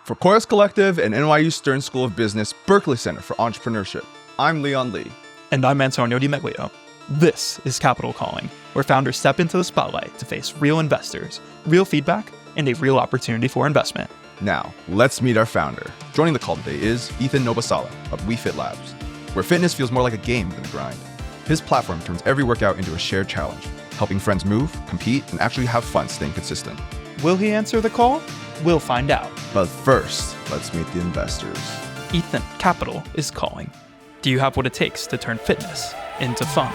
For Coeus Collective and NYU Stern School of Business Berkeley Center for Entrepreneurship, I'm Leon Lee. And I'm Antonio Di Meglio. This is Capital Calling, where founders step into the spotlight to face real investors, real feedback, and a real opportunity for investment. Now, let's meet our founder. Joining the call today is Ethan Noblesala of WeFit Labs, where fitness feels more like a game than a grind. His platform turns every workout into a shared challenge, helping friends move, compete, and actually have fun staying consistent. Will he answer the call? We'll find out. But first, let's meet the investors. Ethan Capital is calling. Do you have what it takes to turn fitness into fun?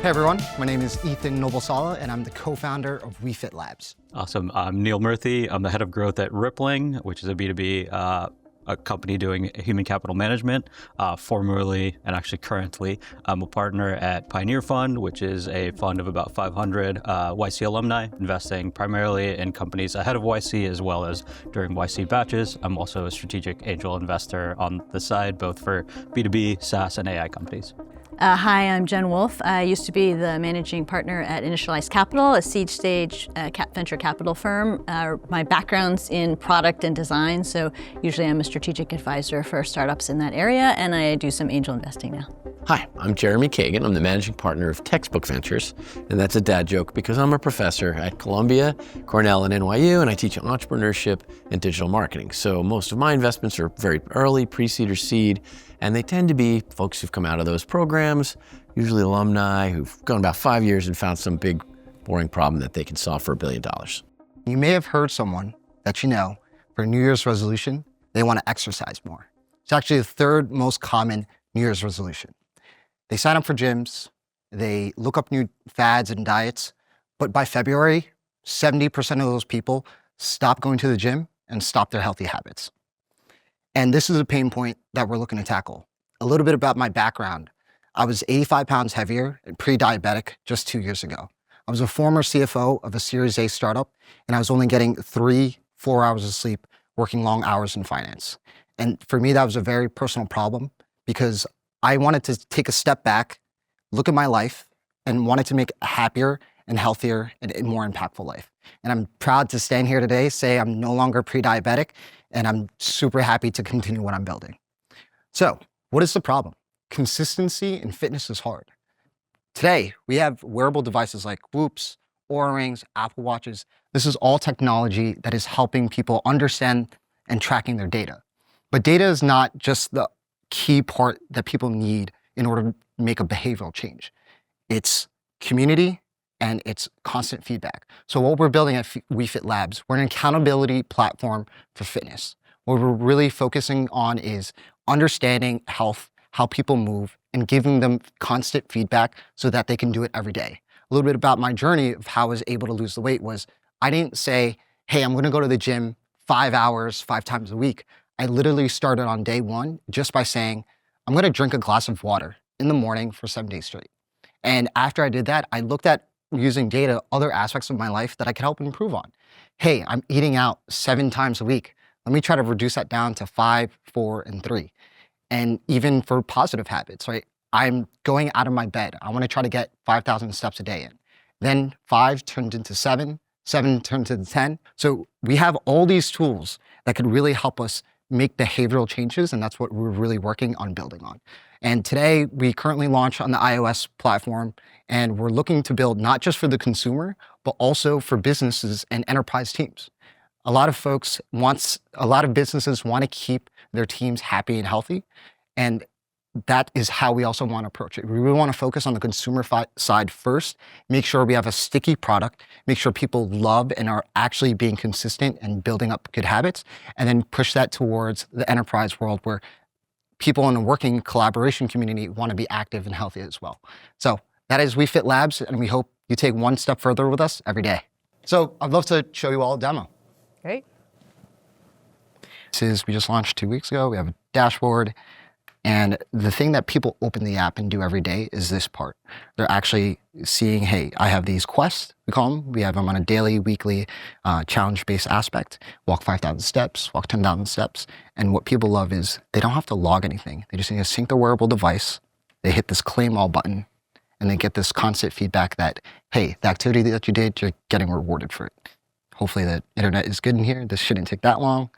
Hey everyone, my name is Ethan Noblesala and I'm the co-founder of WeFit Labs. Awesome. I'm Neil Murthy. I'm the head of growth at Rippling, which is a B2B a company doing human capital management. Formerly, and actually currently, I'm a partner at Pioneer Fund, which is a fund of about 500 YC alumni, investing primarily in companies ahead of YC as well as during YC batches. I'm also a strategic angel investor on the side, both for B2B, SaaS, and AI companies. Hi, I'm Jen Wolf. I used to be the managing partner at Initialized Capital, a seed stage venture capital firm. My background's in product and design, so usually I'm a strategic advisor for startups in that area, and I do some angel investing now. Hi, I'm Jeremy Kagan. I'm the managing partner of Textbook Ventures, and that's a dad joke because I'm a professor at Columbia, Cornell, and NYU, and I teach entrepreneurship and digital marketing. So most of my investments are very early, pre-seed or seed, and they tend to be folks who've come out of those programs, usually alumni who've gone about 5 years and found some big, boring problem that they can solve for $1 billion. You may have heard someone that you know for a New Year's resolution, they want to exercise more. It's actually the third most common New Year's resolution. They sign up for gyms, they look up new fads and diets, but by February, 70% of those people stop going to the gym and stop their healthy habits. And this is a pain point that we're looking to tackle. A little bit about my background. I was 85 pounds heavier and pre-diabetic just 2 years ago. I was a former CFO of a Series A startup, and I was only getting 3-4 hours of sleep, working long hours in finance. And for me, that was a very personal problem because I wanted to take a step back, look at my life, and wanted to make a happier and healthier and more impactful life. And I'm proud to stand here today, say I'm no longer pre-diabetic, and I'm super happy to continue what I'm building. So, what is the problem? Consistency in fitness is hard. Today, we have wearable devices like Whoops, Oura Rings, Apple Watches. This is all technology that is helping people understand and tracking their data. But data is not just the key part that people need in order to make a behavioral change. It's community and it's constant feedback. So what we're building at WeFit Labs, we're an accountability platform for fitness. What we're really focusing on is understanding health, how people move, and giving them constant feedback so that they can do it every day. A little bit about my journey of how I was able to lose the weight was I didn't say, hey, I'm gonna go to the gym 5 hours, 5 times a week. I literally started on day one just by saying, I'm gonna drink a glass of water in the morning for 7 days straight. And after I did that, I looked at using data, other aspects of my life that I could help improve on. Hey, I'm eating out 7 times a week. Let me try to reduce that down to 5, 4, and 3. And even for positive habits, right? I'm going out of my bed. I wanna try to get 5,000 steps a day in. Then 5 turned into 7, 7 turned into 10. So we have all these tools that could really help us make behavioral changes, and that's what we're really working on building on. And today, we currently launch on the iOS platform, and we're looking to build not just for the consumer, but also for businesses and enterprise teams. A lot of businesses want to keep their teams happy and healthy, and that is how we also want to approach it. We really want to focus on the consumer side first, make sure we have a sticky product, make sure people love and are actually being consistent and building up good habits, and then push that towards the enterprise world where people in the working collaboration community want to be active and healthy as well. So that is WeFit Labs, and we hope you take one step further with us every day. So I'd love to show you all a demo. Great. We just launched 2 weeks ago. We have a dashboard. And the thing that people open the app and do every day is this part. They're actually seeing, hey, I have these quests, we call them. We have them on a daily, weekly, challenge-based aspect. Walk 5,000 steps, walk 10,000 steps. And what people love is they don't have to log anything. They just need to sync their wearable device. They hit this claim all button, and they get this constant feedback that, hey, the activity that you did, you're getting rewarded for it. Hopefully the internet is good in here. This shouldn't take that long.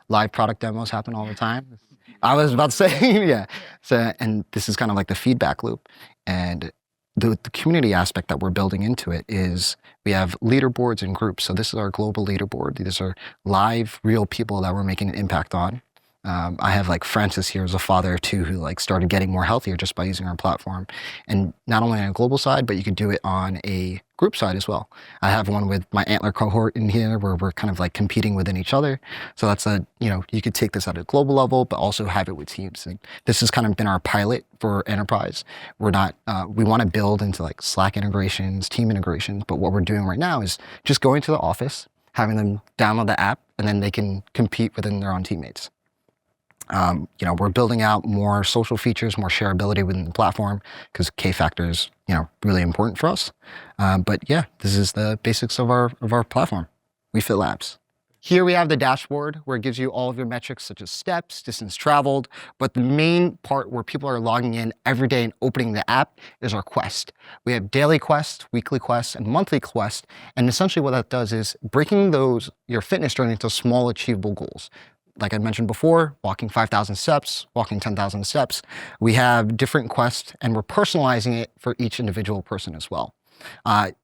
Live product demos happen all the time. I was about to say, yeah. So, and this is kind of like the feedback loop. And the community aspect that we're building into it is we have leaderboards and groups. So this is our global leaderboard. These are live, real people that we're making an impact on. I have like Francis here as a father too, who like started getting more healthier just by using our platform. And not only on a global side, but you could do it on a group side as well. I have one with my Antler cohort in here where we're kind of like competing within each other. So that's you could take this at a global level, but also have it with teams. And this has kind of been our pilot for enterprise. We want to build into like Slack integrations, team integrations. But what we're doing right now is just going to the office, having them download the app, and then they can compete within their own teammates. We're building out more social features, more shareability within the platform because K-factor is, really important for us. But yeah, this is the basics of our platform, WeFit Labs. Here we have the dashboard where it gives you all of your metrics such as steps, distance traveled. But the main part where people are logging in every day and opening the app is our quest. We have daily quest, weekly quest, and monthly quest. And essentially what that does is breaking your fitness journey into small achievable goals. Like I mentioned before, walking 5,000 steps, walking 10,000 steps. We have different quests and we're personalizing it for each individual person as well.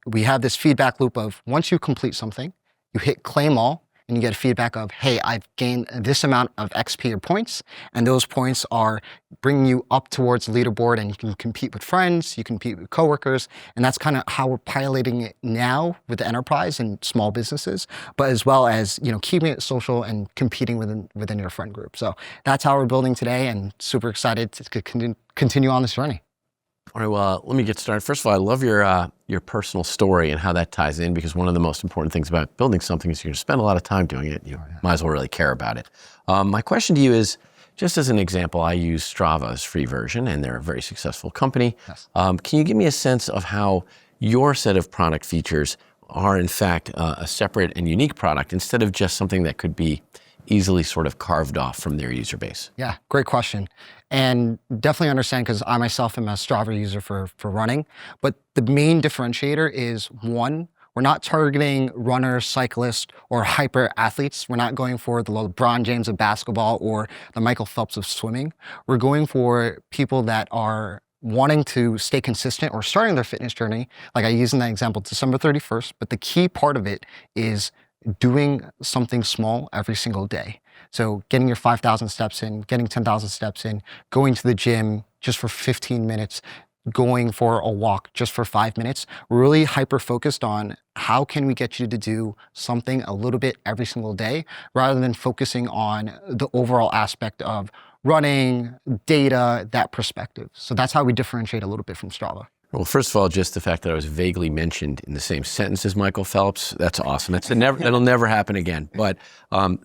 We have this feedback loop of once you complete something, you hit claim all and you get feedback of, hey, I've gained this amount of XP or points, and those points are bringing you up towards the leaderboard and you can compete with friends, you can compete with coworkers, and that's kind of how we're piloting it now with the enterprise and small businesses, but as well as, keeping it social and competing within your friend group. So that's how we're building today and super excited to continue on this journey. All right, well, let me get started. First of all, I love your personal story and how that ties in, because one of the most important things about building something is you're going to spend a lot of time doing it. You might as well really care about it. My question to you is, just as an example, I use Strava's free version, and they're a very successful company. Yes. Can you give me a sense of how your set of product features are, in fact, a separate and unique product instead of just something that could be easily sort of carved off from their user base? Yeah, great question. And definitely understand, because I myself am a Strava user for running. But the main differentiator is, one, we're not targeting runners, cyclists, or hyper athletes. We're not going for the LeBron James of basketball or the Michael Phelps of swimming. We're going for people that are wanting to stay consistent or starting their fitness journey. Like I used in that example, December 31st. But the key part of it is doing something small every single day. So getting your 5,000 steps in, getting 10,000 steps in, going to the gym just for 15 minutes, going for a walk just for 5 minutes, really hyper-focused on how can we get you to do something a little bit every single day, rather than focusing on the overall aspect of running, data, that perspective. So that's how we differentiate a little bit from Strava. Well, first of all, just the fact that I was vaguely mentioned in the same sentence as Michael Phelps, that's awesome. That'll never happen again. But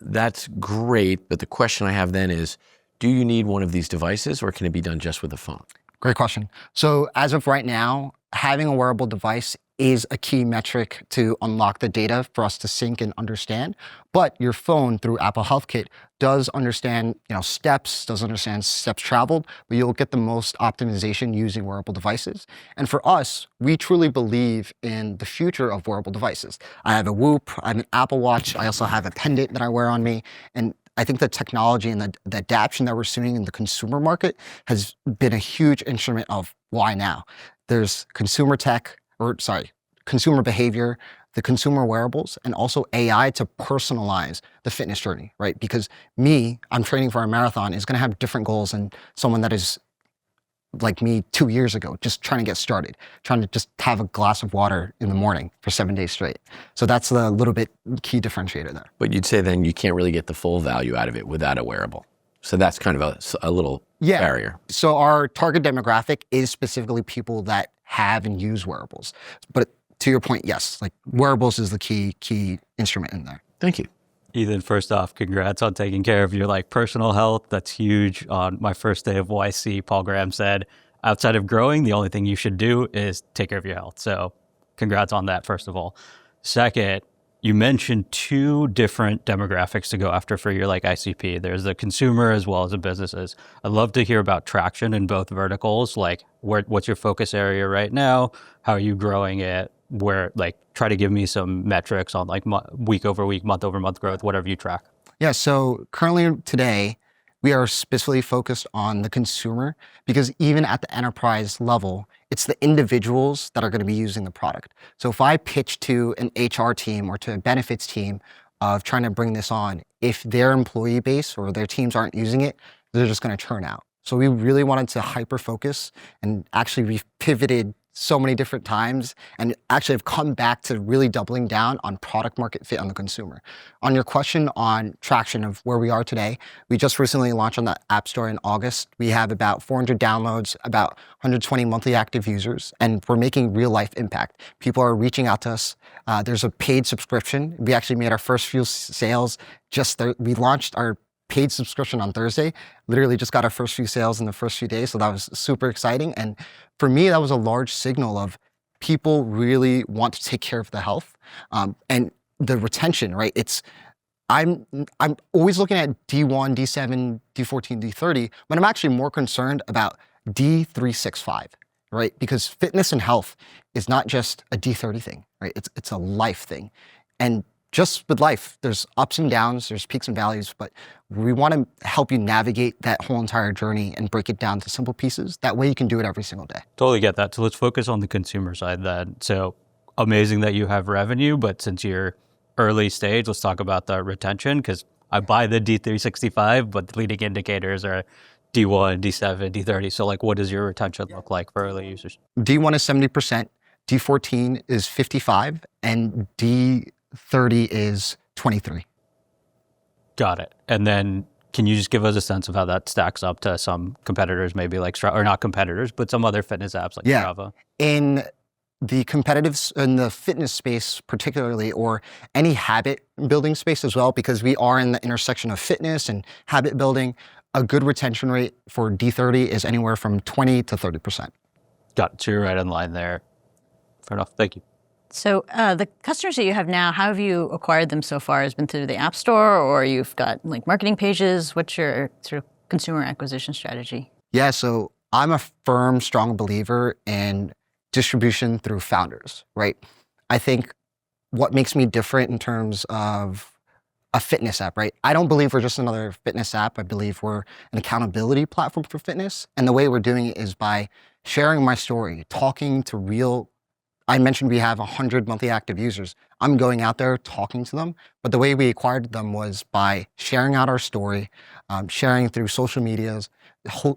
that's great. But the question I have then is, do you need one of these devices, or can it be done just with a phone? Great question. So as of right now, having a wearable device is a key metric to unlock the data for us to sync and understand. But your phone through Apple Health Kit does understand, steps, does understand steps traveled, but you'll get the most optimization using wearable devices. And for us, we truly believe in the future of wearable devices. I have a Whoop, I have an Apple Watch, I also have a pendant that I wear on me. And I think the technology and the adaptation that we're seeing in the consumer market has been a huge instrument of why now. There's consumer behavior, the consumer wearables, and also AI to personalize the fitness journey, right? Because I'm training for a marathon, is going to have different goals than someone that is like me 2 years ago, just trying to get started, trying to just have a glass of water in the morning for 7 days straight. So that's the little bit key differentiator there. But you'd say then you can't really get the full value out of it without a wearable. So that's kind of a little barrier. So our target demographic is specifically people that have and use wearables. But to your point, yes, like wearables is the key instrument in there. Thank you. Ethan, first off, congrats on taking care of your personal health. That's huge. On my first day of YC, Paul Graham said, outside of growing, the only thing you should do is take care of your health. So congrats on that, first of all. Second, You mentioned two different demographics to go after for your like ICP. There's the consumer as well as the businesses. I'd love to hear about traction in both verticals. Like what's your focus area right now? How are you growing it? Where like try to give me some metrics on like week over week, month over month growth, whatever you track. Yeah, so currently today, we are specifically focused on the consumer because even at the enterprise level, it's the individuals that are going to be using the product. So if I pitch to an HR team or to a benefits team of trying to bring this on, if their employee base or their teams aren't using it, they're just going to churn out. So we really wanted to hyper focus, and actually we've pivoted so many different times and actually have come back to really doubling down on product market fit on the consumer. On your question on traction of where we are today, we just recently launched on the App Store in August. We have about 400 downloads, about 120 monthly active users, and we're making real life impact. People are reaching out to us. There's a paid subscription. We actually made our first few sales we launched our paid subscription on Thursday, literally just got our first few sales in the first few days. So that was super exciting. And for me, that was a large signal of people really want to take care of the health and the retention, right? I'm always looking at D1, D7, D14, D30, but I'm actually more concerned about D365, right? Because fitness and health is not just a D30 thing, right? It's a life thing. And just with life, there's ups and downs, there's peaks and valleys, but we want to help you navigate that whole entire journey and break it down to simple pieces. That way you can do it every single day. Totally get that. So let's focus on the consumer side then. So amazing that you have revenue, but since you're early stage, let's talk about the retention, because I buy the D365, but the leading indicators are D1, D7, D30. So like, what does your retention look like for early users? D1 is 70%, D14 is 55, and D30 is 23. Got it. And then can you just give us a sense of how that stacks up to some competitors, maybe like Strava, or not competitors, but some other fitness apps like Strava? In the fitness space particularly, or any habit building space as well, because we are in the intersection of fitness and habit building, a good retention rate for D30 is anywhere from 20 to 30%. Got it. So you're right in line there. Fair enough. Thank you. So the customers that you have now, how have you acquired them so far? Has it been through the App Store, or you've got like marketing pages? What's your sort of consumer acquisition strategy? Yeah, so I'm a firm, strong believer in distribution through founders, right? I think what makes me different in terms of a fitness app, right? I don't believe we're just another fitness app. I believe we're an accountability platform for fitness. And the way we're doing it is by sharing my story, talking to I mentioned we have 100 monthly active users. I'm going out there talking to them, but the way we acquired them was by sharing out our story, sharing through social medias.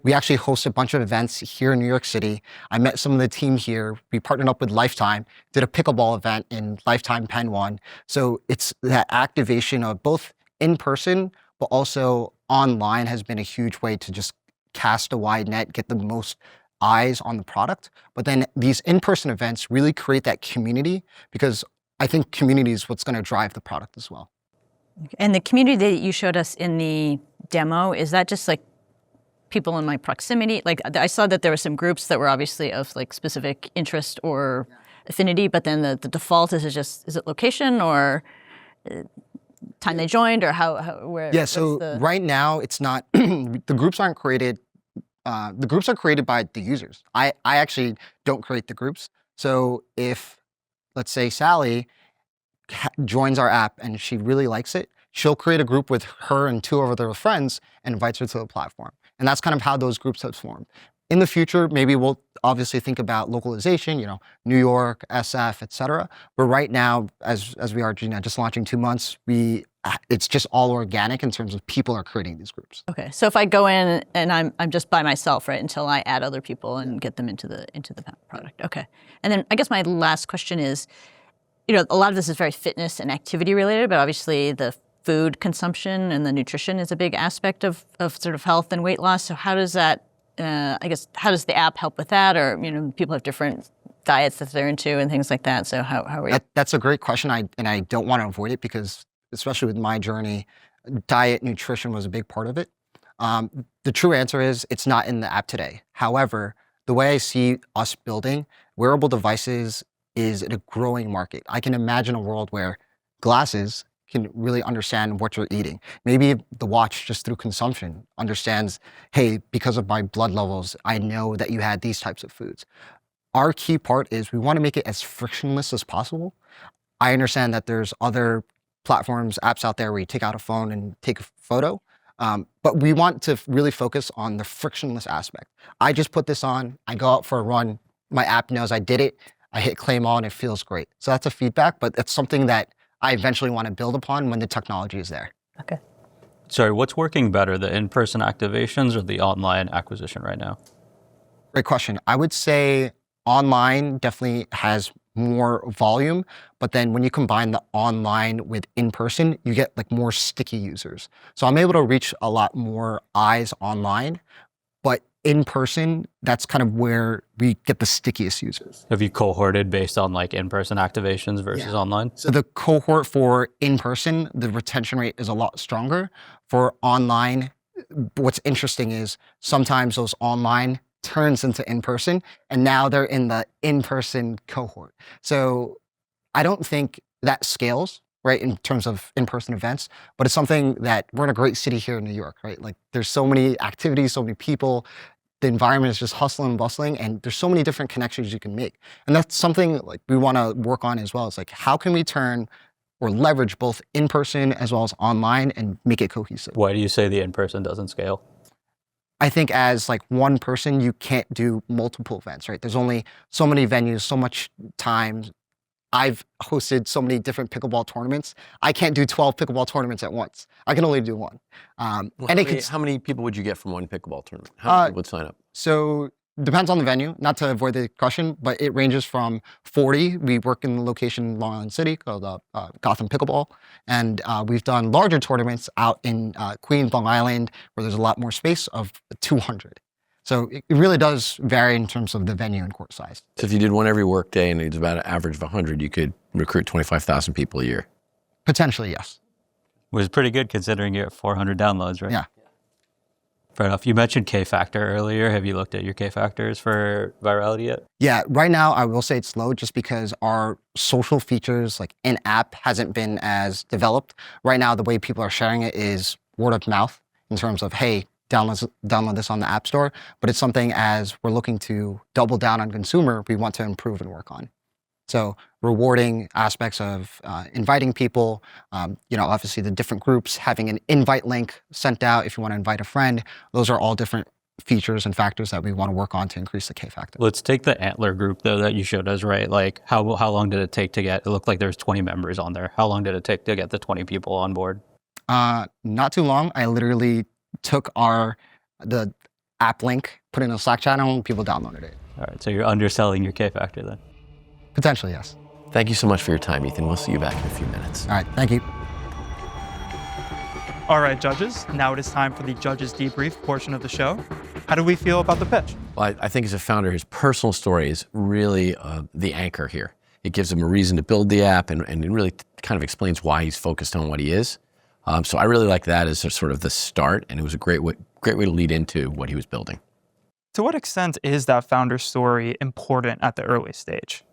We actually host a bunch of events here in New York City. I met some of the team here. We partnered up with Lifetime, did a pickleball event in Lifetime Penn 1. So it's that activation of both in person, but also online has been a huge way to just cast a wide net, get the most eyes on the product. But then these in-person events really create that community, because I think community is what's going to drive the product as well. And the community that you showed us in the demo, is that just like people in my proximity? Like I saw that there were some groups that were obviously of like specific interest or affinity, but then the default is it location or time they joined, or where? Yeah, so right now it's not, the groups aren't created. The groups are created by the users. I actually don't create the groups. So if, let's say Sally joins our app and she really likes it, she'll create a group with her and 2 of their friends and invites her to the platform. And that's kind of how those groups have formed. In the future, maybe we'll obviously think about localization, New York, SF, et cetera. But right now, as we are just launching 2 months, it's just all organic in terms of people are creating these groups. Okay, so if I go in and I'm just by myself, right, until I add other people and get them into the product. Okay, and then I guess my last question is, a lot of this is very fitness and activity related, but obviously the food consumption and the nutrition is a big aspect of sort of health and weight loss. So how does that, how does the app help with that? Or, people have different diets that they're into and things like that. So how are you? That's a great question. I don't want to avoid it because, especially with my journey, diet, nutrition was a big part of it. The true answer is it's not in the app today. However, the way I see us building wearable devices is a growing market. I can imagine a world where glasses can really understand what you're eating. Maybe the watch, just through consumption, understands, hey, because of my blood levels, I know that you had these types of foods. Our key part is we want to make it as frictionless as possible. I understand that there's other platforms, apps out there where you take out a phone and take a photo, but we want to really focus on the frictionless aspect. I just put this on, I go out for a run, my app knows I did it, I hit claim on, it feels great. So that's a feedback, but it's something that I eventually want to build upon when the technology is there. Okay. Sorry, what's working better, the in-person activations or the online acquisition right now? Great question. I would say online definitely has more volume, but then when you combine the online with in-person, you get like more sticky users. So I'm able to reach a lot more eyes online, but in person, that's kind of where we get the stickiest users. Have you cohorted based on like in-person activations versus online? So the cohort for in-person, the retention rate is a lot stronger. For online, what's interesting is sometimes those online turns into in-person, and now they're in the in-person cohort. So I don't think that scales, right, in terms of in-person events, but it's something that we're in a great city here in New York, right? Like there's so many activities, so many people, the environment is just hustling and bustling, and there's so many different connections you can make. And that's something like we want to work on as well. It's like, how can we turn or leverage both in-person as well as online and make it cohesive? Why do you say the in-person doesn't scale? I think as like one person, you can't do multiple events, right? There's only so many venues, so much time. I've hosted so many different pickleball tournaments. I can't do 12 pickleball tournaments at once. I can only do one. Well, And how many people would you get from one pickleball tournament? How many people would sign up? So depends on the venue, not to avoid the question, but it ranges from 40. We work in the location in Long Island City called Gotham Pickleball. And we've done larger tournaments out in Queens, Long Island, where there's a lot more space, of 200. So it really does vary in terms of the venue and court size. So if you did one every work day and it's about an average of 100, you could recruit 25,000 people a year. Potentially, yes. Which is pretty good considering you're at 400 downloads, right? Yeah. Fair enough. You mentioned K-factor earlier. Have you looked at your K-factors for virality yet? Yeah, right now I will say it's low just because our social features like in-app hasn't been as developed. Right now, the way people are sharing it is word of mouth in terms of, hey, download this on the App Store. But it's something as we're looking to double down on consumer, we want to improve and work on. So rewarding aspects of inviting people, obviously the different groups, having an invite link sent out if you want to invite a friend. Those are all different features and factors that we want to work on to increase the K factor. Let's take the Antler group though that you showed us, right? Like how long did it take to get, it looked like there's 20 members on there. How long did it take to get the 20 people on board? Not too long. I literally took the app link, put it in a Slack channel, and people downloaded it. All right, so you're underselling your K factor then. Potentially, yes. Thank you so much for your time, Ethan. We'll see you back in a few minutes. All right, thank you. All right, judges, now it is time for the judges debrief portion of the show. How do we feel about the pitch? Well, I think as a founder, his personal story is really the anchor here. It gives him a reason to build the app and it really kind of explains why he's focused on what he is. So I really like that as sort of the start, and it was a great way to lead into what he was building. To what extent is that founder story important at the early stage?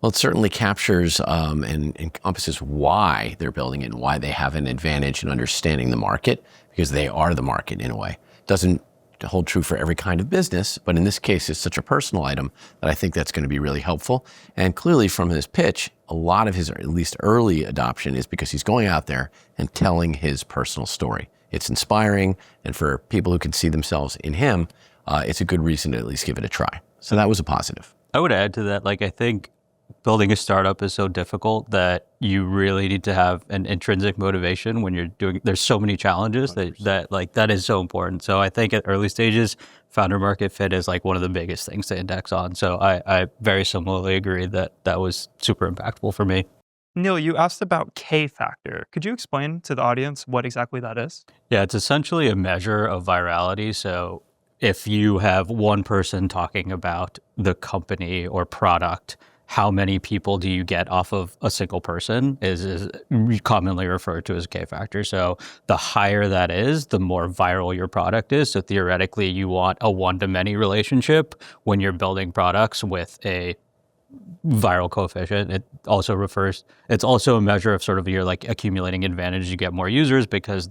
Well, it certainly captures and encompasses why they're building it and why they have an advantage in understanding the market, because they are the market in a way. It doesn't hold true for every kind of business, but in this case, it's such a personal item that I think that's going to be really helpful. And clearly from his pitch, a lot of his, at least early adoption, is because he's going out there and telling his personal story. It's inspiring, and for people who can see themselves in him, it's a good reason to at least give it a try. So that was a positive. I would add to that, I think building a startup is so difficult that you really need to have an intrinsic motivation when you're doing, there's so many challenges that is so important. So I think at early stages, founder market fit is one of the biggest things to index on. So I very similarly agree that was super impactful for me. Neil, you asked about K factor. Could you explain to the audience what exactly that is? Yeah, it's essentially a measure of virality. So if you have one person talking about the company or product, how many people do you get off of a single person is commonly referred to as K factor. So the higher that is, the more viral your product is. So theoretically, you want a one-to-many relationship when you're building products with a viral coefficient. It's also a measure of sort of your like accumulating advantage. You get more users because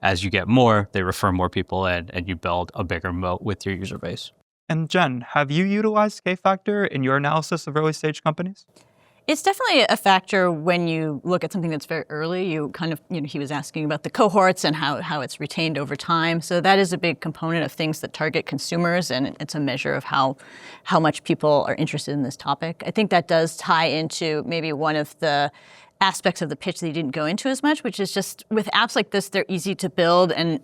as you get more, they refer more people in, and you build a bigger moat with your user base. And Jen, have you utilized K-factor in your analysis of early stage companies? It's definitely a factor when you look at something that's very early. You kind of, he was asking about the cohorts and how it's retained over time. So that is a big component of things that target consumers, and it's a measure of how much people are interested in this topic. I think that does tie into maybe one of the aspects of the pitch that he didn't go into as much, which is just with apps like this, they're easy to build, and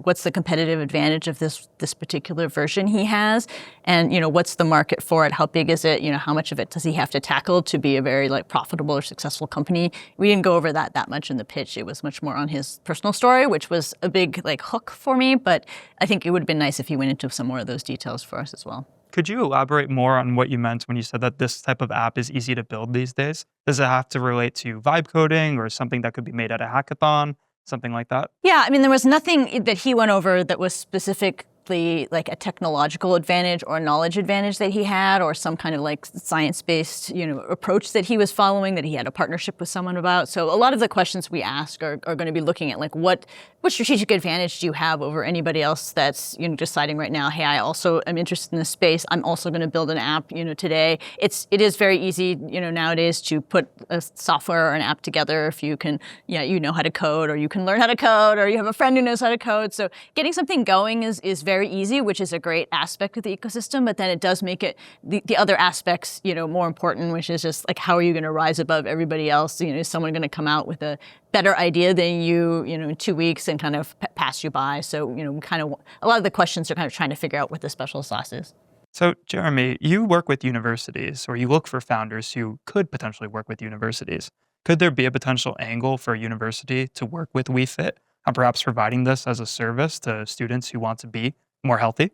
what's the competitive advantage of this particular version he has, and what's the market for it, how big is it, how much of it does he have to tackle to be a very profitable or successful company. We didn't go over that much in the pitch. It was much more on his personal story, which was a big hook for me, but I think it would have been nice if he went into some more of those details for us as well. Could you elaborate more on what you meant when you said that this type of app is easy to build these days? Does it have to relate to vibe coding or something that could be made at a hackathon, something like that? Yeah, there was nothing that he went over that was specifically like a technological advantage or a knowledge advantage that he had, or some kind of science-based approach that he was following, that he had a partnership with someone about. So a lot of the questions we ask are going to be looking at what strategic advantage do you have over anybody else that's deciding right now, hey, I also am interested in this space. I'm also going to build an app today. It is very easy nowadays to put a software or an app together if you can know how to code, or you can learn how to code, or you have a friend who knows how to code. So getting something going is very easy, which is a great aspect of the ecosystem, but then it does make it the other aspects more important, which is just how are you going to rise above everybody else? Is someone going to come out with a better idea than you in 2 weeks and kind of pass you by? So a lot of the questions are kind of trying to figure out what the special sauce is. So Jeremy, you work with universities, or you look for founders who could potentially work with universities. Could there be a potential angle for a university to work with WeFit and perhaps providing this as a service to students who want to be more healthy?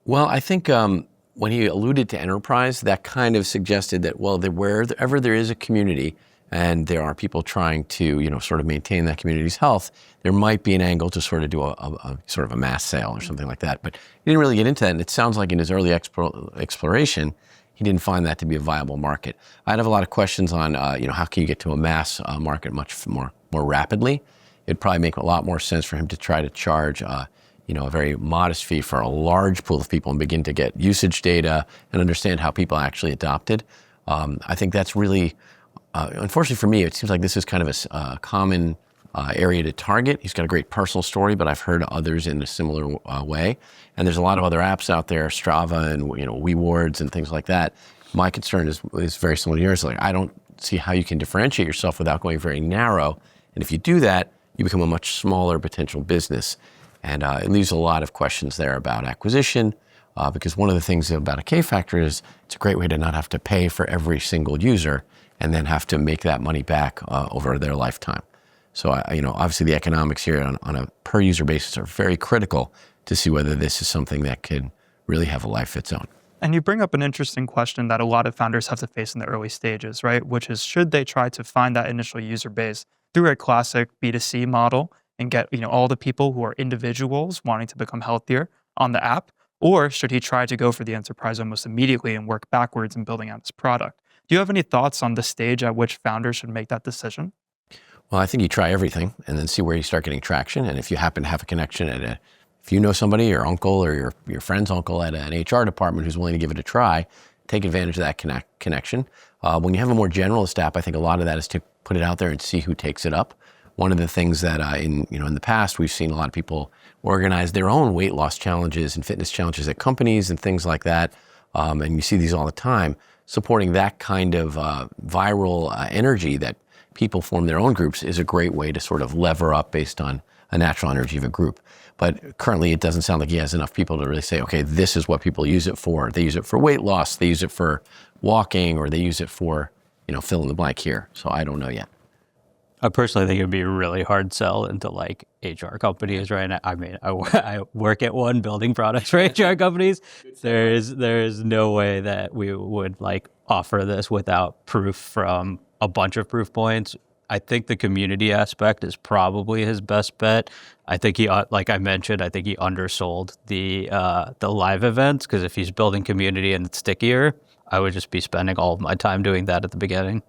Well, I think when he alluded to enterprise, that kind of suggested that, wherever there is a community and there are people trying to, sort of maintain that community's health, there might be an angle to sort of do a sort of a mass sale or something like that. But he didn't really get into that, and it sounds like in his early exploration, he didn't find that to be a viable market. I'd have a lot of questions on, how can you get to a mass market much more rapidly? It'd probably make a lot more sense for him to try to charge a very modest fee for a large pool of people and begin to get usage data and understand how people actually adopted. I think that's really, unfortunately for me, it seems like this is kind of a common area to target. He's got a great personal story, but I've heard others in a similar way. And there's a lot of other apps out there, Strava and WeWards and things like that. My concern is very similar to yours. I don't see how you can differentiate yourself without going very narrow. And if you do that, you become a much smaller potential business. And it leaves a lot of questions there about acquisition, because one of the things about a K-factor is it's a great way to not have to pay for every single user and then have to make that money back over their lifetime. So, obviously the economics here on a per user basis are very critical to see whether this is something that could really have a life of its own. And you bring up an interesting question that a lot of founders have to face in the early stages, right? Which is, should they try to find that initial user base through a classic B2C model and get all the people who are individuals wanting to become healthier on the app? Or should he try to go for the enterprise almost immediately and work backwards in building out his product? Do you have any thoughts on the stage at which founders should make that decision? Well, I think you try everything and then see where you start getting traction. And if you happen to have a connection if you know somebody, your uncle or your friend's uncle at an HR department who's willing to give it a try, take advantage of that connection. When you have a more generalist app, I think a lot of that is to put it out there and see who takes it up. One of the things that in the past, we've seen a lot of people organize their own weight loss challenges and fitness challenges at companies and things like that. And you see these all the time. Supporting that kind of viral energy that people form their own groups is a great way to sort of lever up based on a natural energy of a group. But currently, it doesn't sound like he has enough people to really say, okay, this is what people use it for. They use it for weight loss. They use it for walking, or they use it for, fill in the blank here. So I don't know yet. I personally think it would be a really hard sell into HR companies right now. I mean, I work at one building products for HR companies. There's no way that we would offer this without proof from a bunch of proof points. I think the community aspect is probably his best bet. I think he, like I mentioned, I think he undersold the live events, because if he's building community and it's stickier, I would just be spending all of my time doing that at the beginning.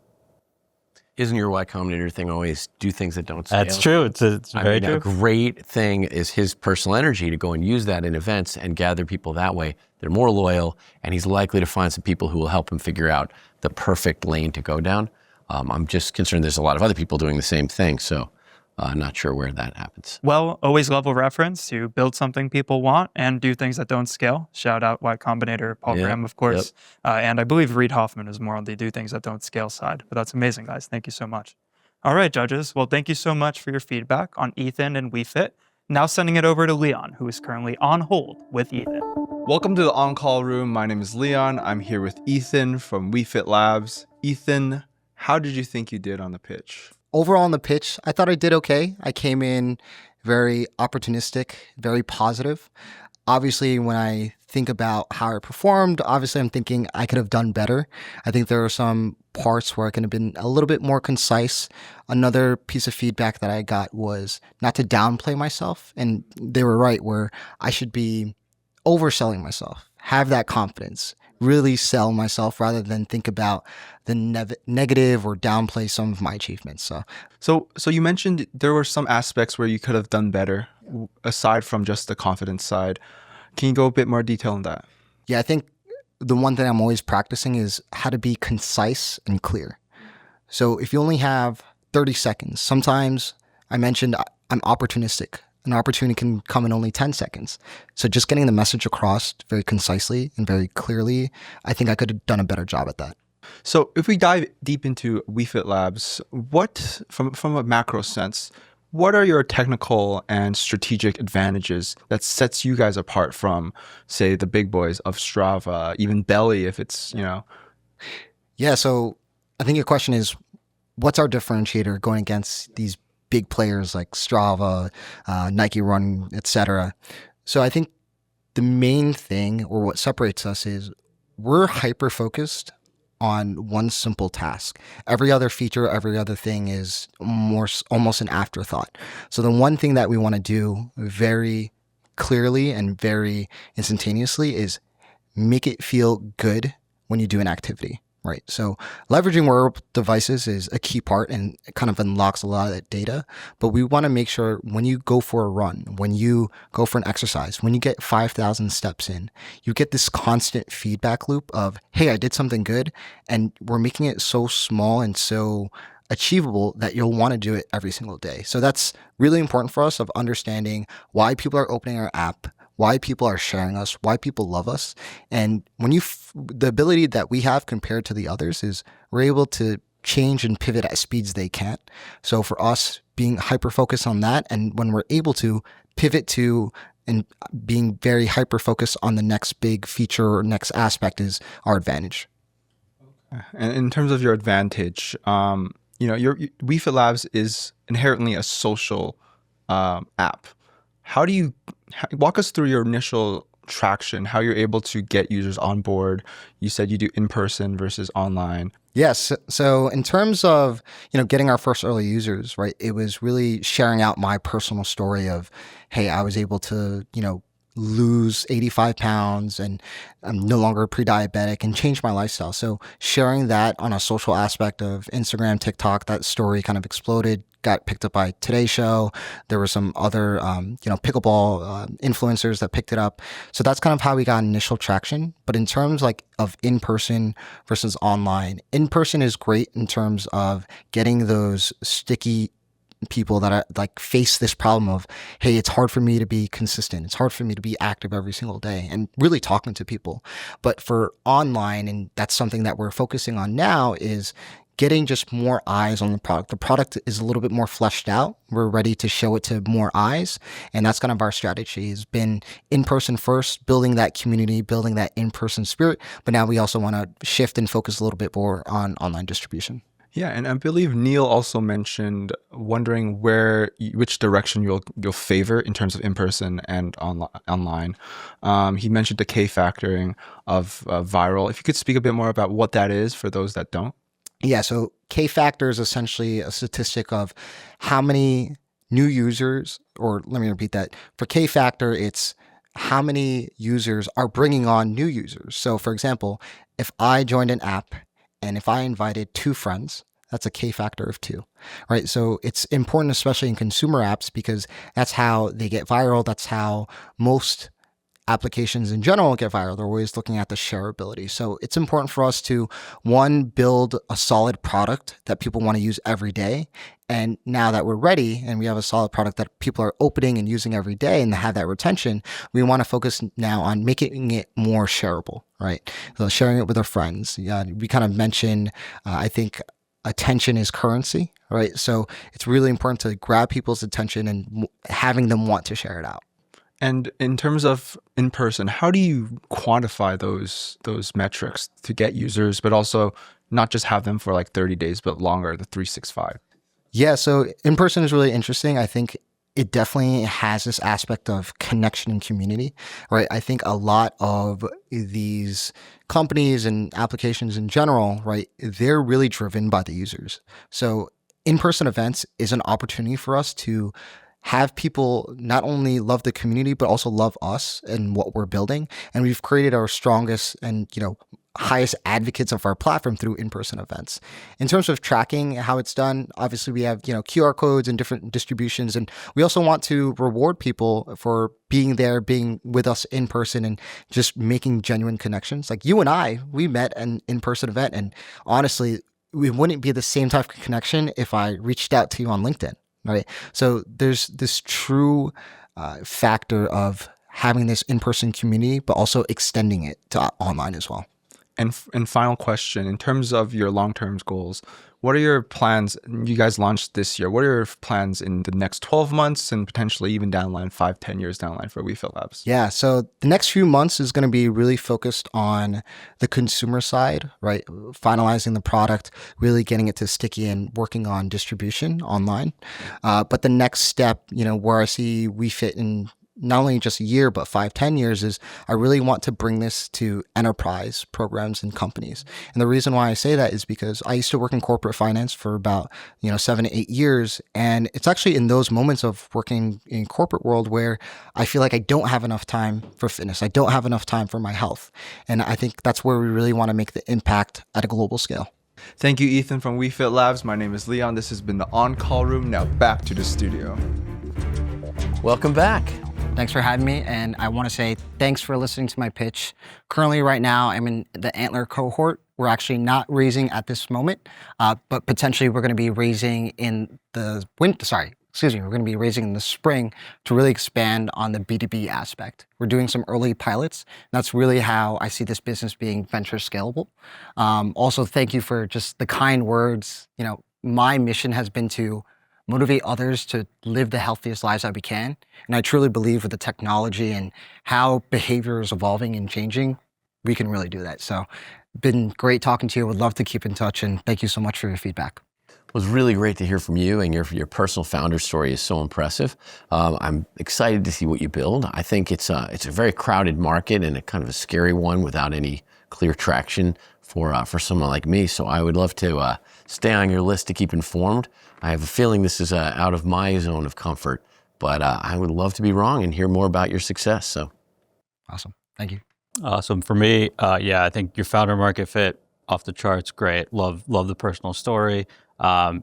Isn't your Y Combinator thing always do things that don't scale? That's true. It's very true. A great thing is his personal energy to go and use that in events and gather people that way. They're more loyal, and he's likely to find some people who will help him figure out the perfect lane to go down. I'm just concerned there's a lot of other people doing the same thing, so I'm not sure where that happens. Well, always level reference. You build something people want and do things that don't scale. Shout out Y Combinator, Paul Graham, of course. And I believe Reid Hoffman is more on the do things that don't scale side. But that's amazing, guys. Thank you so much. All right, judges. Well, thank you so much for your feedback on Ethan and WeFit. Now sending it over to Leon, who is currently on hold with Ethan. Welcome to the on-call room. My name is Leon. I'm here with Ethan from WeFit Labs. Ethan, how did you think you did on the pitch? Overall on the pitch, I thought I did okay. I came in very opportunistic, very positive. Obviously, when I think about how I performed, obviously I'm thinking I could have done better. I think there are some parts where I could have been a little bit more concise. Another piece of feedback that I got was not to downplay myself. And they were right, where I should be overselling myself, have that confidence, really sell myself rather than think about the negative or downplay some of my achievements. So you mentioned there were some aspects where you could have done better, aside from just the confidence side. Can you go a bit more detail on that? Yeah, I think the one thing I'm always practicing is how to be concise and clear. So if you only have 30 seconds, sometimes I mentioned I'm opportunistic. An opportunity can come in only 10 seconds. So just getting the message across very concisely and very clearly, I think I could have done a better job at that. So if we dive deep into WeFit Labs, what, from a macro sense, what are your technical and strategic advantages that sets you guys apart from, say, the big boys of Strava, even Belly, if it's, Yeah, so I think your question is, what's our differentiator going against these big players like Strava, Nike Run, etc. So I think the main thing, or what separates us, is we're hyper-focused on one simple task. Every other feature, every other thing is almost an afterthought. So the one thing that we want to do very clearly and very instantaneously is make it feel good when you do an activity, right? So leveraging wearable devices is a key part, and it kind of unlocks a lot of that data. But we want to make sure when you go for a run, when you go for an exercise, when you get 5,000 steps in, you get this constant feedback loop of, hey, I did something good. And we're making it so small and so achievable that you'll want to do it every single day. So that's really important for us, of understanding why people are opening our app, why people are sharing us, why people love us. And when the ability that we have compared to the others is we're able to change and pivot at speeds they can't. So for us, being hyper-focused on that, and when we're able to pivot to and being very hyper-focused on the next big feature or next aspect is our advantage. And in terms of your advantage, your WeFit Labs is inherently a social app. How do you walk us through your initial traction, how you're able to get users on board? You said you do in-person versus online. Yes. So in terms of, getting our first early users, right, it was really sharing out my personal story of, hey, I was able to, lose 85 pounds and I'm no longer pre-diabetic and change my lifestyle. So sharing that on a social aspect of Instagram, TikTok, that story kind of exploded, got picked up by Today Show. There were some other, pickleball influencers that picked it up. So that's kind of how we got initial traction. But in terms of in-person versus online, in-person is great in terms of getting those sticky people that are face this problem of, hey, it's hard for me to be consistent. It's hard for me to be active every single day and really talking to people. But for online, and that's something that we're focusing on now, is getting just more eyes on the product. The product is a little bit more fleshed out. We're ready to show it to more eyes. And that's kind of our strategy, has been in-person first, building that community, building that in-person spirit. But now we also want to shift and focus a little bit more on online distribution. Yeah, and I believe Neil also mentioned wondering which direction you'll favor in terms of in-person and online. He mentioned the K factoring of viral. If you could speak a bit more about what that is for those that don't. Yeah, so K factor is essentially a statistic of how many new users, or let me repeat that. For K factor, it's how many users are bringing on new users. So for example, if I joined an app and if I invited 2 friends, that's a K factor of 2, right? So it's important, especially in consumer apps, because that's how they get viral. That's how most applications in general get viral. They're always looking at the shareability. So it's important for us to, one, build a solid product that people want to use every day. And now that we're ready and we have a solid product that people are opening and using every day and have that retention, we want to focus now on making it more shareable, right? So sharing it with our friends. We kind of mentioned, I think, attention is currency, right? So it's really important to grab people's attention and having them want to share it out. And in terms of in person, how do you quantify those metrics to get users, but also not just have them for like 30 days, but longer, the 365? Yeah, so in person is really interesting. I think it definitely has this aspect of connection and community, right? I think a lot of these companies and applications in general, right, they're really driven by the users. So in-person events is an opportunity for us to have people not only love the community, but also love us and what we're building. And we've created our strongest and, highest advocates of our platform through in-person events. In terms of tracking how it's done, obviously we have, QR codes and different distributions. And we also want to reward people for being there, being with us in person and just making genuine connections. Like you and I, we met an in-person event, and honestly, we wouldn't be the same type of connection if I reached out to you on LinkedIn. Right. So there's this true factor of having this in-person community, but also extending it to online as well. And final question, in terms of your long-term goals, what are your plans? You guys launched this year. What are your plans in the next 12 months and potentially even down the line, 5-10 years down the line for WeFit Labs? Yeah, so the next few months is going to be really focused on the consumer side, right? Finalizing the product, really getting it to sticky and working on distribution online. But the next step, where I see WeFit in not only just a year, but 5-10 years is I really want to bring this to enterprise programs and companies. And the reason why I say that is because I used to work in corporate finance for about, 7 to 8 years. And it's actually in those moments of working in corporate world where I feel like I don't have enough time for fitness. I don't have enough time for my health. And I think that's where we really want to make the impact at a global scale. Thank you, Ethan from WeFit Labs. My name is Leon. This has been the On-Call Room. Now back to the studio. Welcome back. Thanks for having me. And I want to say thanks for listening to my pitch. Currently, right now, I'm in the Antler cohort. We're actually not raising at this moment, but potentially we're going to be raising in the winter. We're going to be raising in the spring to really expand on the B2B aspect. We're doing some early pilots. That's really how I see this business being venture scalable. Also, thank you for just the kind words. My mission has been to motivate others to live the healthiest lives that we can. And I truly believe with the technology and how behavior is evolving and changing, we can really do that. So been great talking to you. Would love to keep in touch. And thank you so much for your feedback. It was really great to hear from you, and your personal founder story is so impressive. I'm excited to see what you build. I think it's a very crowded market and a kind of a scary one without any clear traction for someone like me. So I would love to stay on your list to keep informed. I have a feeling this is out of my zone of comfort, but I would love to be wrong and hear more about your success. So awesome. Thank you. Awesome. For me, I think your founder market fit off the charts. Great. Love the personal story. I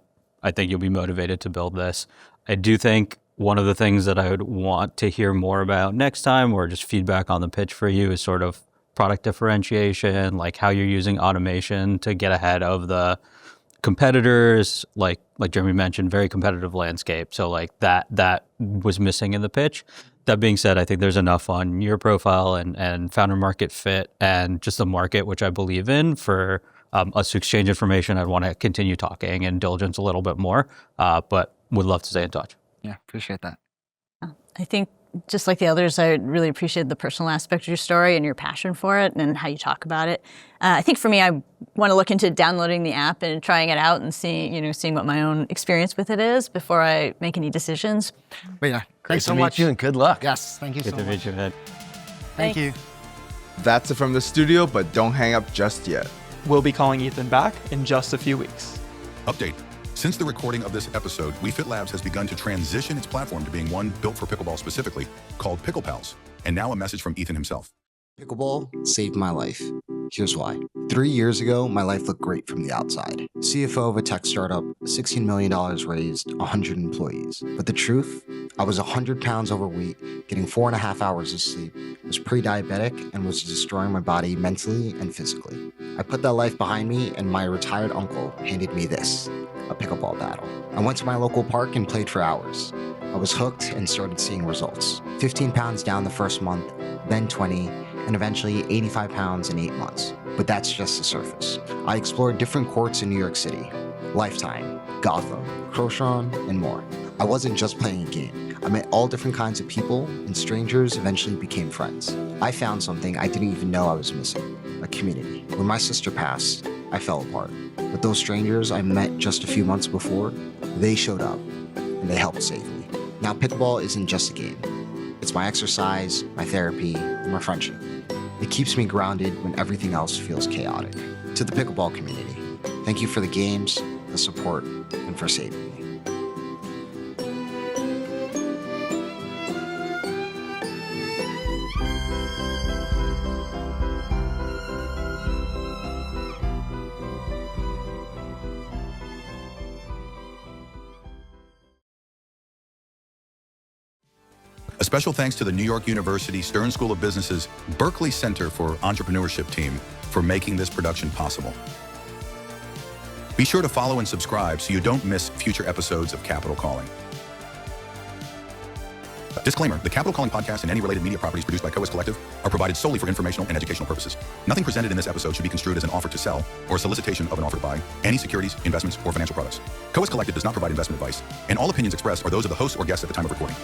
think you'll be motivated to build this. I do think one of the things that I would want to hear more about next time, or just feedback on the pitch for you, is sort of product differentiation, like how you're using automation to get ahead of the competitors, like Jeremy mentioned, very competitive landscape. So like that was missing in the pitch. That being said, I think there's enough on your profile and founder market fit and just the market, which I believe in, for us to exchange information. I'd want to continue talking and diligence a little bit more, but would love to stay in touch. Yeah, appreciate that. I think just like the others, I really appreciate the personal aspect of your story and your passion for it and how you talk about it. I think for me, I want to look into downloading the app and trying it out and seeing what my own experience with it is before I make any decisions. But yeah, great to meet you and good luck. Yes, thank you so much. Good to meet you, Ed. Thank you. That's it from the studio, but don't hang up just yet. We'll be calling Ethan back in just a few weeks. Update. Since the recording of this episode, WeFit Labs has begun to transition its platform to being one built for pickleball specifically, called Pickle Pals. And now a message from Ethan himself. Pickleball saved my life. Here's why. 3 years ago, my life looked great from the outside. CFO of a tech startup, $16 million raised, 100 employees. But the truth, I was 100 pounds overweight, getting 4.5 hours of sleep, was pre-diabetic, and was destroying my body mentally and physically. I put that life behind me, and my retired uncle handed me this, a pickleball battle. I went to my local park and played for hours. I was hooked and started seeing results. 15 pounds down the first month, then 20, and eventually 85 pounds in 8 months. But that's just the surface. I explored different courts in New York City, Lifetime, Gotham, Crochan, and more. I wasn't just playing a game. I met all different kinds of people, and strangers eventually became friends. I found something I didn't even know I was missing, a community. When my sister passed, I fell apart. But those strangers I met just a few months before, they showed up, and they helped save me. Now pickleball isn't just a game. It's my exercise, my therapy, and my friendship. It keeps me grounded when everything else feels chaotic. To the pickleball community, thank you for the games, the support, and for saving me. A special thanks to the New York University Stern School of Business's Berkeley Center for Entrepreneurship team for making this production possible. Be sure to follow and subscribe so you don't miss future episodes of Capital Calling. Disclaimer, the Capital Calling podcast and any related media properties produced by Coeus Collective are provided solely for informational and educational purposes. Nothing presented in this episode should be construed as an offer to sell or a solicitation of an offer to buy any securities, investments, or financial products. Coeus Collective does not provide investment advice, and all opinions expressed are those of the host or guests at the time of recording.